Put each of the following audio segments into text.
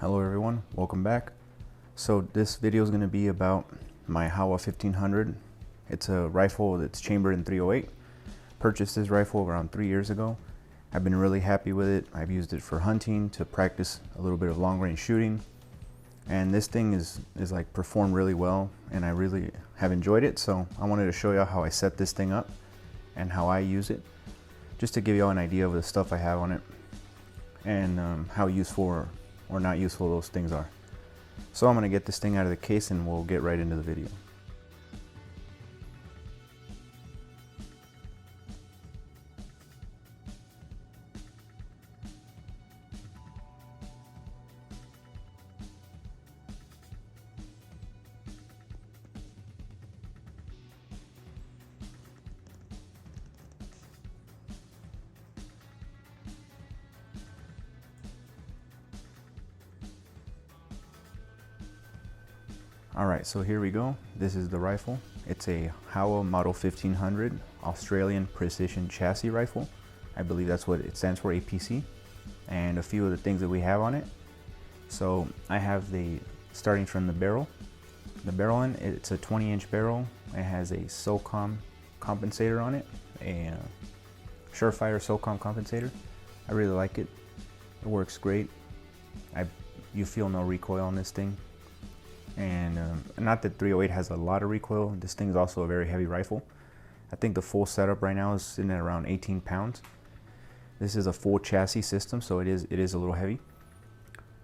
Hello everyone, welcome back. So this video is going to be about my Howa 1500. It's a rifle that's chambered in .308. Purchased this rifle around 3 years ago. I've been really happy with it. I've used it for hunting, to practice a little bit of long range shooting. And this thing is like performed really well, and I really have enjoyed it. So I wanted to show you how I set this thing up and how I use it, just to give you all an idea of the stuff I have on it and how useful or not useful those things are. So I'm going to get this thing out of the case and we'll get right into the video. Alright, so here we go. This is the rifle. It's a Howa Model 1500 Australian Precision Chassis Rifle. I believe that's what it stands for, APC. And a few of the things that we have on it. So I have starting from the barrel. The barrel end, it's a 20-inch barrel. It has a SOCOM compensator on it, a Surefire SOCOM compensator. I really like it. It works great. You feel no recoil on this thing. And not that .308 has a lot of recoil. This thing is also a very heavy rifle. I think the full setup right now is sitting at around 18 pounds. This is a full chassis system, so it is a little heavy.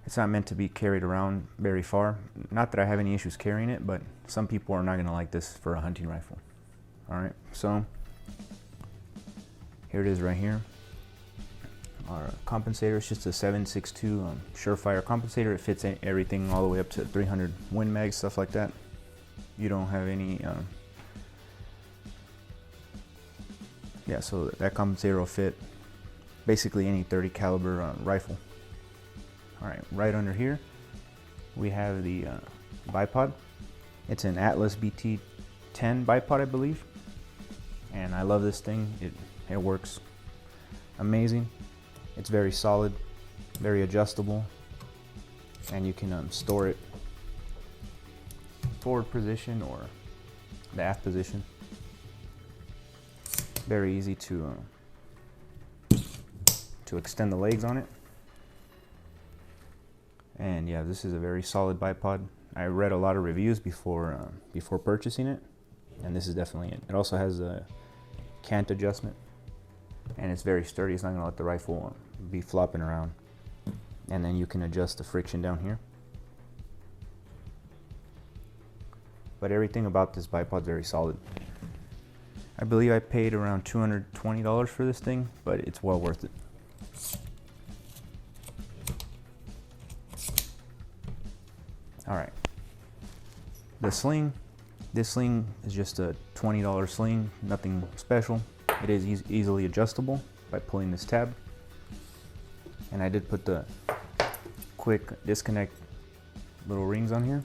It's not meant to be carried around very far. Not that I have any issues carrying it, but some people are not going to like this for a hunting rifle. Alright, so here it is right here. Our compensator is just a 7.62 Surefire compensator. It fits everything all the way up to 300 Win Mag, stuff like that. You don't have any yeah, so that compensator will fit basically any 30 caliber rifle. Alright, right under here we have the bipod. It's an Atlas BT10 bipod, I believe, and I love this thing. It works amazing. It's very solid, very adjustable, and you can store it forward position or the aft position. Very easy to extend the legs on it. And yeah, this is a very solid bipod. I read a lot of reviews before purchasing it, and this is definitely it. It also has a cant adjustment, and it's very sturdy. It's not going to let the rifle be flopping around. And then you can adjust the friction down here. But everything about this bipod is very solid. I believe I paid around $220 for this thing, but it's well worth it. Alright, the sling. This sling is just a $20 sling, nothing special. It is easily adjustable by pulling this tab. And I did put the quick disconnect little rings on here.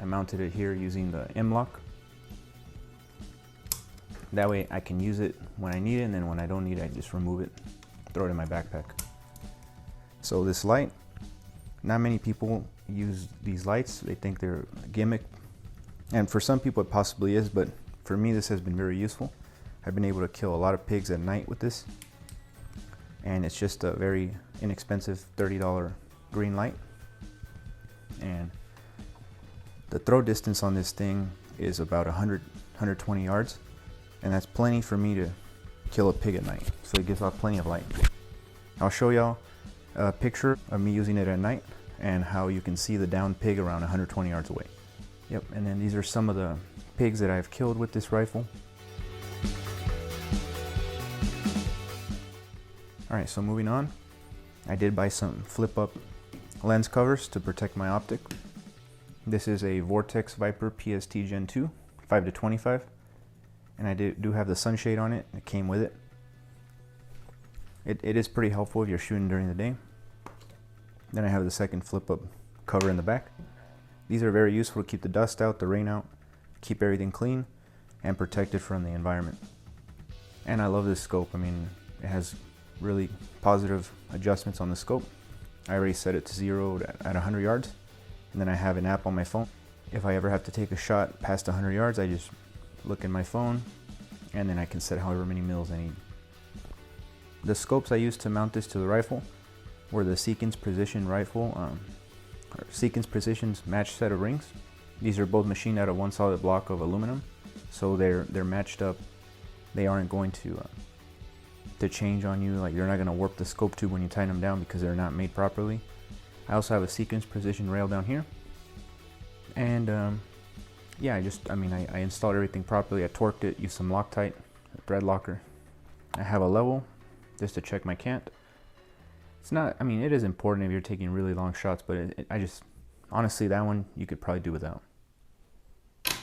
I mounted it here using the M-lock. That way I can use it when I need it, and then when I don't need it, I just remove it, throw it in my backpack. So this light, not many people use these lights. They think they're a gimmick. And for some people it possibly is, but for me this has been very useful. I've been able to kill a lot of pigs at night with this. And it's just a very inexpensive $30 green light. And the throw distance on this thing is about 120 yards. And that's plenty for me to kill a pig at night. So it gives off plenty of light. I'll show y'all a picture of me using it at night and how you can see the downed pig around 120 yards away. Yep, and then these are some of the pigs that I've killed with this rifle. Alright, so moving on, I did buy some flip-up lens covers to protect my optic. This is a Vortex Viper PST Gen 2, 5-25, and I do have the sunshade on it. It came with it. It is pretty helpful if you're shooting during the day. Then I have the second flip-up cover in the back. These are very useful to keep the dust out, the rain out, keep everything clean, and protect it from the environment. And I love this scope. I mean, it has really positive adjustments on the scope. I already set it to 0 at 100 yards. And then I have an app on my phone. If I ever have to take a shot past 100 yards, I just look in my phone and then I can set however many mils I need. The scopes I used to mount this to the rifle were the Seekins Precision rifle, or Seekins Precision's match set of rings. These are both machined out of one solid block of aluminum, so they're matched up. They aren't going to change on you. Like, they're not going to warp the scope tube when you tighten them down because they're not made properly. I also have a Seekins Precision rail down here, and yeah, I installed everything properly. I torqued it, used some Loctite, a thread locker. I have a level just to check my cant. It's not, I mean, it is important if you're taking really long shots, but honestly, that one you could probably do without. I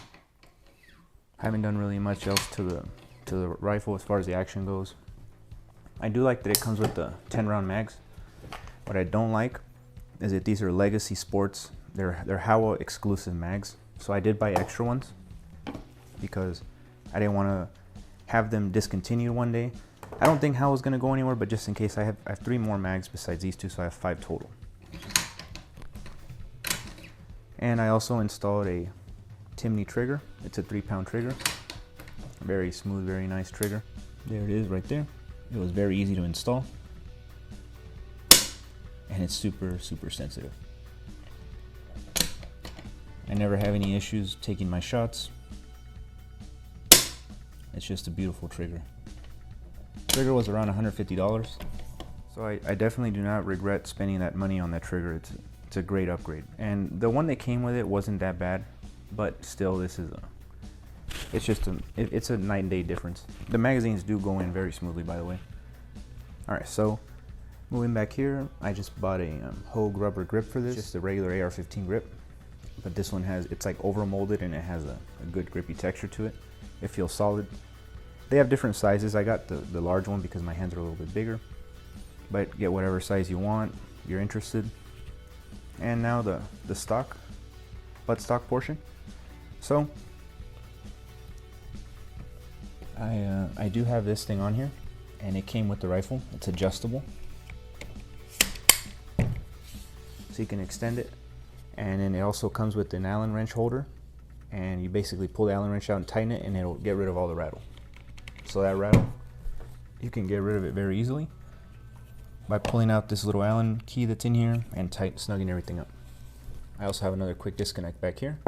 haven't done really much else to the rifle as far as the action goes. I do like that it comes with the 10-round mags. What I don't like is that these are Legacy Sports. They're Howa exclusive mags. So I did buy extra ones because I didn't want to have them discontinued one day. I don't think Howa's going to go anywhere, but just in case, I have 3 more mags besides these 2, so I have 5 total. And I also installed a Timney trigger. It's a 3-pound trigger. Very smooth, very nice trigger. There it is right there. It was very easy to install. And it's super, super sensitive. I never have any issues taking my shots. It's just a beautiful trigger. Trigger was around $150. So I definitely do not regret spending that money on that trigger. It's a great upgrade. And the one that came with it wasn't that bad, but still, it's a night and day difference. The magazines do go in very smoothly, by the way. All right, so moving back here, I just bought a Hogue rubber grip for this. Just a regular AR-15 grip, but this one it's like over molded and it has a good grippy texture to it. It feels solid. They have different sizes. I got the large one because my hands are a little bit bigger, but get whatever size you want, you're interested. And now the buttstock portion. So I do have this thing on here, and it came with the rifle. It's adjustable, so you can extend it. And then it also comes with an Allen wrench holder, and you basically pull the Allen wrench out and tighten it, and it'll get rid of all the rattle. So that rattle, you can get rid of it very easily by pulling out this little Allen key that's in here and snugging everything up. I also have another quick disconnect back here.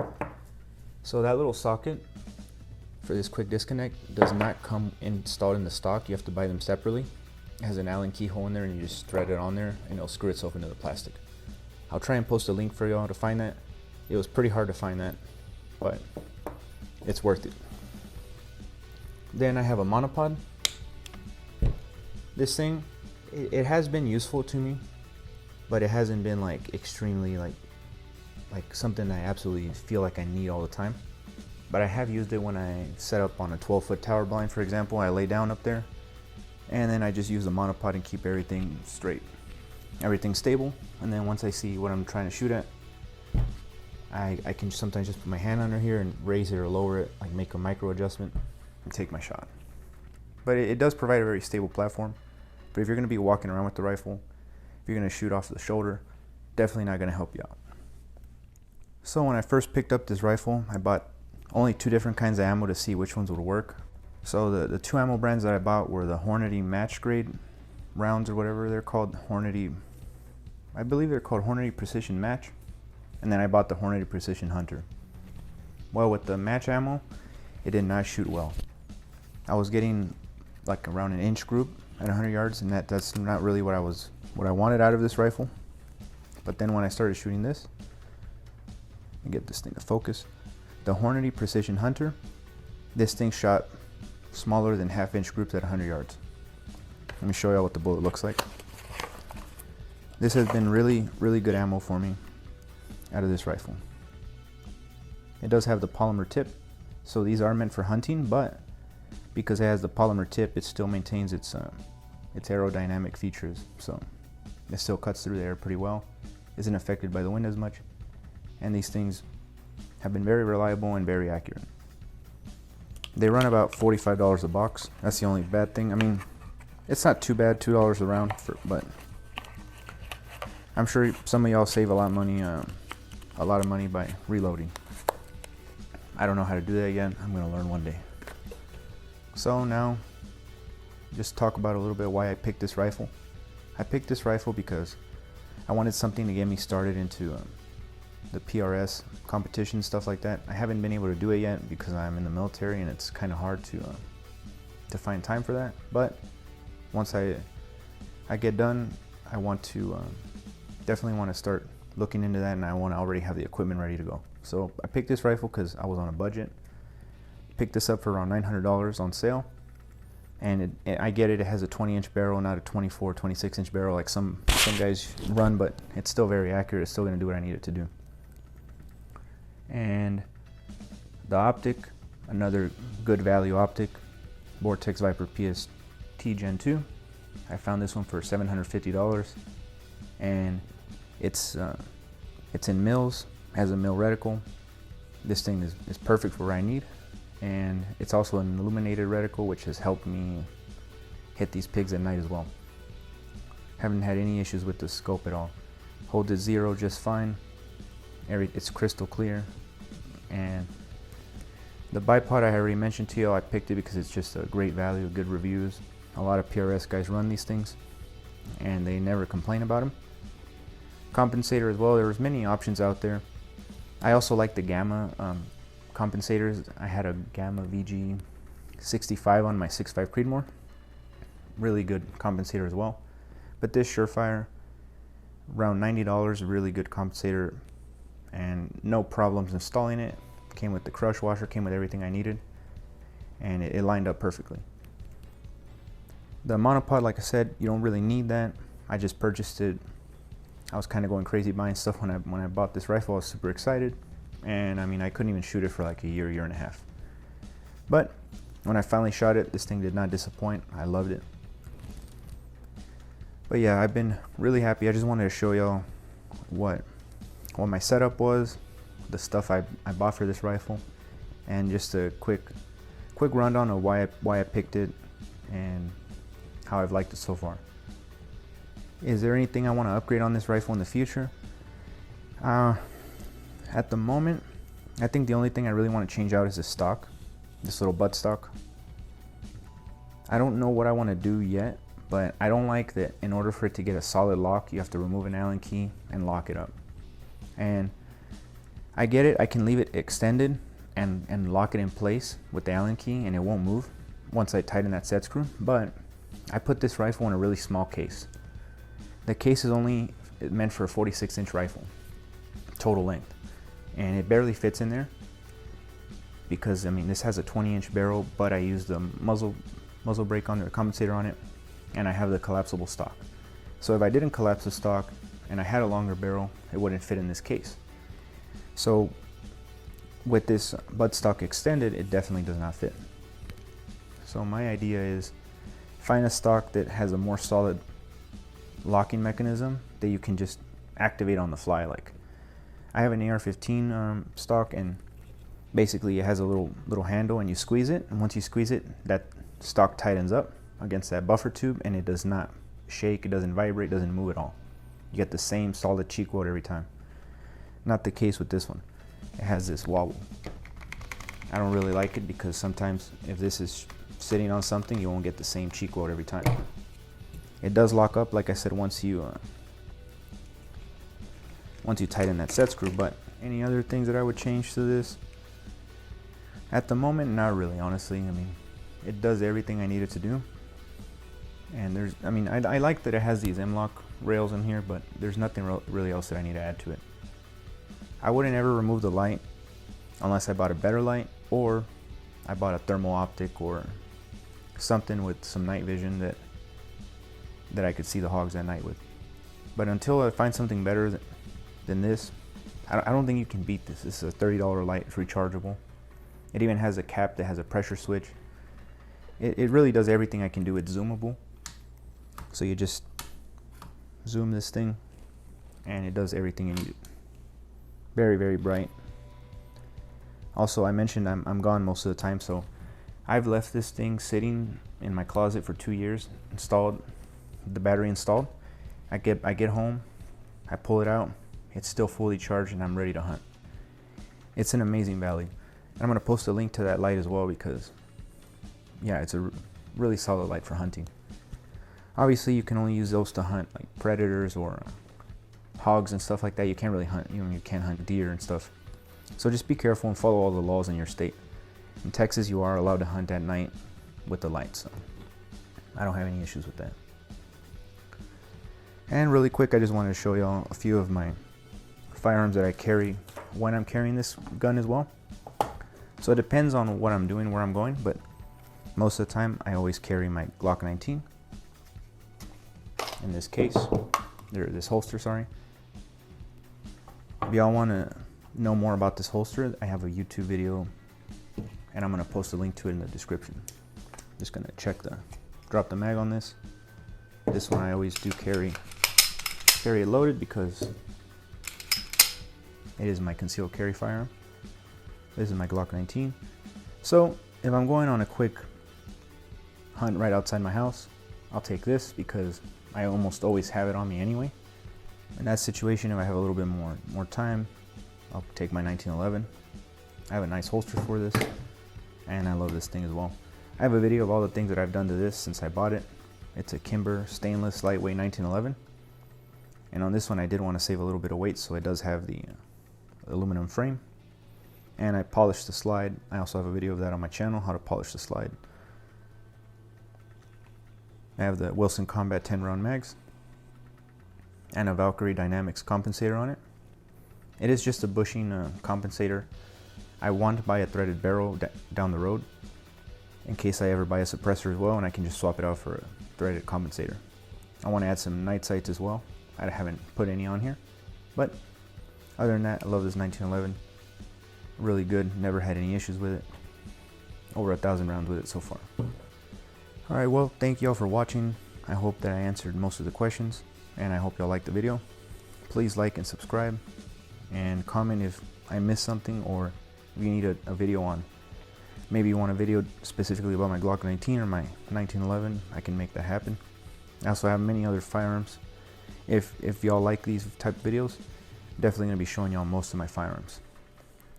So that little socket for this quick disconnect does not come installed in the stock. You have to buy them separately. It has an Allen keyhole in there, and you just thread it on there and it'll screw itself into the plastic. I'll try and post a link for y'all to find that. It was pretty hard to find that, but it's worth it. Then I have a monopod. This thing, it has been useful to me, but it hasn't been like extremely like something I absolutely feel like I need all the time. But I have used it when I set up on a 12-foot tower blind, for example. I lay down up there, and then I just use the monopod and keep everything straight, everything stable. And then once I see what I'm trying to shoot at, I can sometimes just put my hand under here and raise it or lower it, like make a micro adjustment and take my shot. But it does provide a very stable platform. But if you're going to be walking around with the rifle, if you're going to shoot off the shoulder, definitely not going to help you out. So when I first picked up this rifle, I bought only 2 different kinds of ammo to see which ones would work. So the 2 ammo brands that I bought were the Hornady match grade rounds, or whatever they're called. I believe they're called Hornady Precision Match. And then I bought the Hornady Precision Hunter. Well, with the match ammo, it did not shoot well. I was getting like around an inch group at 100 yards, and that's not really what I wanted out of this rifle. But then when I started shooting this, let me get this thing to focus. The Hornady Precision Hunter, this thing shot smaller than half-inch groups at 100 yards. Let me show you what the bullet looks like. This has been really, really good ammo for me out of this rifle. It does have the polymer tip, so these are meant for hunting, but because it has the polymer tip, it still maintains its aerodynamic features, so it still cuts through the air pretty well, isn't affected by the wind as much, and these things have been very reliable and very accurate. They run about $45 a box. That's the only bad thing. I mean, it's not too bad, $2 a round, but I'm sure some of y'all save a lot of money by reloading. I don't know how to do that yet. I'm gonna learn one day. So now, just talk about a little bit why I picked this rifle. I picked this rifle because I wanted something to get me started into the PRS competition, stuff like that. I haven't been able to do it yet because I'm in the military and it's kind of hard to find time for that. But once I get done, I want to definitely want to start looking into that, and I want to already have the equipment ready to go. So I picked this rifle because I was on a budget. Picked this up for around $900 on sale, and I get it. It has a 20-inch barrel, not a 24, 26-inch barrel like some guys run, but it's still very accurate. It's still going to do what I need it to do. And the optic, another good value optic, Vortex Viper PST Gen 2. I found this one for $750, and it's in mils, has a mil reticle. This thing is perfect for what I need, and it's also an illuminated reticle, which has helped me hit these pigs at night as well. Haven't had any issues with the scope at all. Hold it 0 just fine. It's crystal clear. And the bipod I already mentioned to you, I picked it because it's just a great value, good reviews. A lot of PRS guys run these things and they never complain about them. Compensator as well, there's many options out there. I also like the Gamma compensators. I had a Gamma VG 65 on my 6.5 Creedmoor. Really good compensator as well. But this Surefire, around $90, a really good compensator, and no problems installing it. Came with the crush washer, came with everything I needed, and it lined up perfectly. The monopod, like I said, you don't really need that. I just purchased it. I was kind of going crazy buying stuff when I bought this rifle. I was super excited, and I mean, I couldn't even shoot it for like a year and a half. But when I finally shot it, this thing did not disappoint. I loved it. But yeah, I've been really happy. I just wanted to show y'all what my setup was, the stuff I bought for this rifle, and just a quick rundown of why I picked it and how I've liked it so far. Is there anything I want to upgrade on this rifle in the future? At the moment, I think the only thing I really want to change out is the stock, this little butt stock. I don't know what I want to do yet, but I don't like that in order for it to get a solid lock, you have to remove an Allen key and lock it up. And I get it, I can leave it extended and lock it in place with the Allen key and it won't move once I tighten that set screw, but I put this rifle in a really small case. The case is only meant for a 46-inch rifle, total length, and it barely fits in there because, I mean, this has a 20-inch barrel, but I used the muzzle brake on the compensator on it, and I have the collapsible stock. So if I didn't collapse the stock and I had a longer barrel, it wouldn't fit in this case. So with this buttstock extended, it definitely does not fit. So my idea is find a stock that has a more solid locking mechanism that you can just activate on the fly. Like I have an AR-15 stock, and basically it has a little handle, and you squeeze it, and once you squeeze it, that stock tightens up against that buffer tube, and it does not shake, it doesn't vibrate, it doesn't move at all. You get the same solid cheek weld every time. Not the case with this one. It has this wobble. I don't really like it because sometimes if this is sitting on something, you won't get the same cheek weld every time. It does lock up, like I said, once you tighten that set screw. But any other things that I would change to this? At the moment, not really, honestly. I mean, it does everything I need it to do. And I like that it has these M-lock rails in here, but there's nothing really else that I need to add to it. I wouldn't ever remove the light unless I bought a better light, or I bought a thermal optic or something with some night vision that I could see the hogs at night with. But until I find something better than this, I don't think you can beat this. This is a $30 light, it's rechargeable. It even has a cap that has a pressure switch. It really does everything I can do. It's zoomable. So you just zoom this thing and it does everything you need. Very, very bright. Also, I mentioned I'm gone most of the time, so I've left this thing sitting in my closet for 2 years, installed, the battery installed. I get home, I pull it out, it's still fully charged and I'm ready to hunt. It's an amazing Valley. And I'm going to post a link to that light as well because, yeah, it's a really solid light for hunting. Obviously, you can only use those to hunt like predators or hogs and stuff like that. You can't really hunt, you can't hunt deer and stuff. So just be careful and follow all the laws in your state. In Texas, you are allowed to hunt at night with the light, so I don't have any issues with that. And really quick, I just wanted to show y'all a few of my firearms that I carry when I'm carrying this gun as well. So it depends on what I'm doing, where I'm going, but most of the time I always carry my Glock 19 in this case, this holster, sorry. If y'all want to know more about this holster, I have a YouTube video and I'm going to post a link to it in the description. Just going to drop the mag on this. This one I always do carry it loaded because it is my concealed carry firearm. This is my Glock 19. So if I'm going on a quick hunt right outside my house, I'll take this because I almost always have it on me anyway. In that situation, if I have a little bit more time, I'll take my 1911. I have a nice holster for this, and I love this thing as well. I have a video of all the things that I've done to this since I bought it. It's a Kimber stainless lightweight 1911. And on this one, I did want to save a little bit of weight, so it does have the aluminum frame. And I polished the slide. I also have a video of that on my channel, how to polish the slide. I have the Wilson Combat 10 round mags and a Valkyrie Dynamics compensator on it. It is just a bushing compensator. I want to buy a threaded barrel down the road in case I ever buy a suppressor as well, and I can just swap it out for a threaded compensator. I want to add some night sights as well. I haven't put any on here, but other than that, I love this 1911. Really good, never had any issues with it. Over 1,000 rounds with it so far. Alright, well, thank y'all for watching. I hope that I answered most of the questions, and I hope y'all liked the video. Please like and subscribe, and comment if I missed something, or if you need a video on. Maybe you want a video specifically about my Glock 19 or my 1911, I can make that happen. I also have many other firearms. If y'all like these type of videos, definitely going to be showing y'all most of my firearms.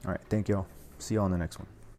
Alright, thank y'all. See y'all in the next one.